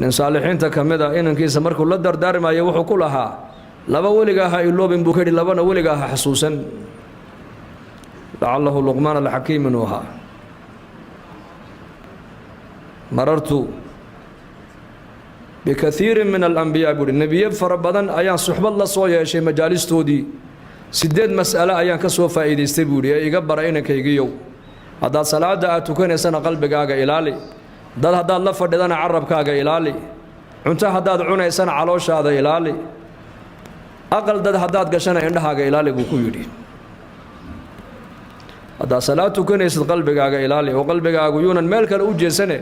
nin saalixiinta ka mid ah inankiisa markuu la dardaarmayo wuxuu ku lahaa laba weliga ha iloobin buu ka yidhi labana weliga ha xasuusan lacalahu luqmaan alxakiim inuu ahaa marartu bikaiirin min alambiyaa buuhi nebiye fara badan ayaan suxbad la soo yeeshay majaalistoodii 8 mas'alo ayaan ka soo faa'iidaystay buuhi ee iga bara inankaygiyow haddaad salaada aad tukanaysana qalbigaaga ilaali dad haddaad la fadhidana carabkaaga ilaali cunto haddaad cunaysana calooshaada ilaali aqal dad haddaad gashana indhahaaga ilaali buu ku yidhi haddaad salaad tukanaysid qalbigaaga ilaali oo qalbigaagu yuunan meel kale u jeesane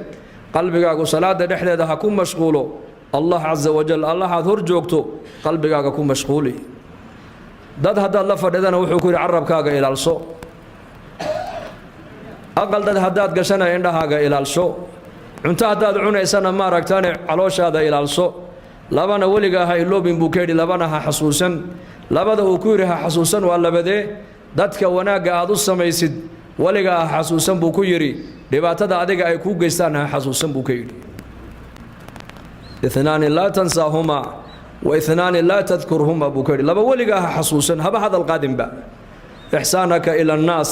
qalbigaagu salaada dhexdeeda ha ku mashquulo allah caza wajal allahaad hor joogto qalbigaaga ku mashquuli dad haddaad la fadhidana wuxuu ku yidhi carabkaaga ilaalso aqal dad haddaad gashana indhahaaga ilaalso cunto haddaad cunaysana maaragtaane calooshaada ilaalso labana weligaa ha iloobin buu ka yidhi labana ha xasuusan labada uu ku yidhi ha xasuusan waa labadee dadka wanaagga aad u samaysid weligaa ha xasuusan buu ku yidhi dhibaatada adiga ay kuu geystaan ha xasuusan buu ka yidhi اثنان لا تنساهما واثنان لا تذكرهما buu ka yidhi laba weligaa ha xasuusan haba hadal qaadinba إحسانك إلى الناس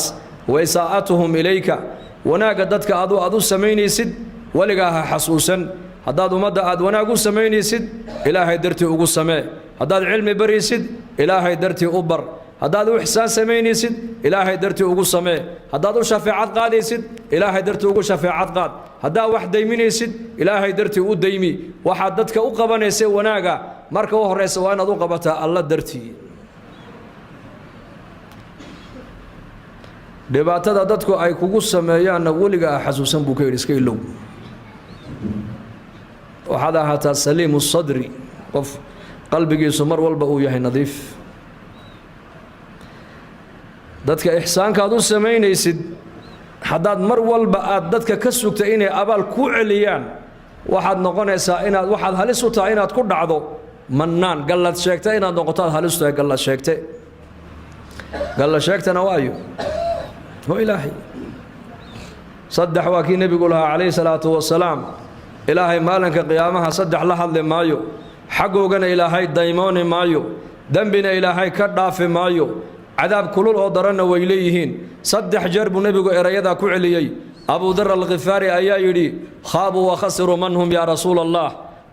وإساءتهم إليك wanaagga dadka aad u samaynaysid weligaa ha xasuusan haddaad ummadda aad wanaag u samaynaysid ilaahay dartii ugu samee haddaad cilmi baraysid ilaahay dartii u bar haddaad u ixsaan samaynaysid ilaahay dartii ugu samee haddaad u shafeecad qaadaysid ilaahay dartii ugu shafeecad qaad haddaad wax dayminaysid ilaahay dartii u daymi waxaad dadka u qabanaysa wanaaga marka u horeysa waa inaad u qabataa alla dartii dhibaatada dadku ay kugu sameeyaanna weligaa xasuusan buu ka yidhi iska ilow waxaad ahaataa saliimu sadri qof qalbigiisu mar walba uu yahay nadiif dadka ixsaankaad u samaynaysid haddaad mar walba aad dadka ka sugta inay abaal ku celiyaan waxaad noqonaysaa inaad waxaad halis u tahay inaad ku dhacdo mannaan gallad sheegta inaad noqoto aad halis u tahay gallad sheegte gallad sheegtana waayo هو إلهي صدح واكي نبي قولها عليه الصلاة والسلام إلهي مالك قيامها صدح لحظ مايو حقوقنا إلهي دايمون مايو ذنبنا إلهي كرداف مايو عذاب كل الأضرنا وإليهين صدح جرب نبي إريدا كعليي أبو ذر الغفاري أيايري خابوا وخسروا من هم يا رسول الله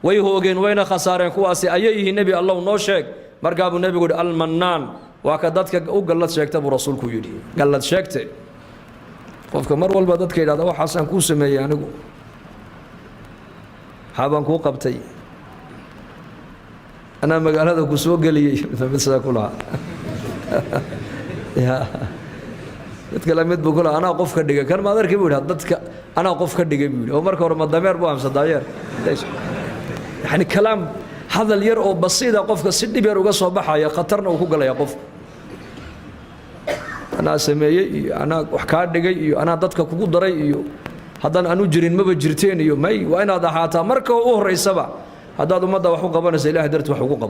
ويهوغين وين خسارين كواسي أييه نبي الله نوشك مرقاب النبي قول المنان وكذلك قلت شيكت ابو رسولك يدي قلت شيكت qofka mar walba dadka yiraahdo waxaan ku sameeyay anigu haban ku qabtay ana magaalada ku soo galiyay midna kula ya dadka la mid buu ana qof ka dhigay kan ma adarkii buu dadka ana qof ka dhigay buu oo marka hore ma dameer buu amsadaayeer yani kalaam hadal yar oo basiida qofka si dhib yar uga soo baxaya khatarna uu ku galaya qof أنا سمية أنا وحكار دقي أنا ضدك كوكو دري هذا أنا جرين ما بجرتين ماي وأنا ضحاتا مركو أهري سبع هذا مدة وحقوق بنا سيله درت وحقوق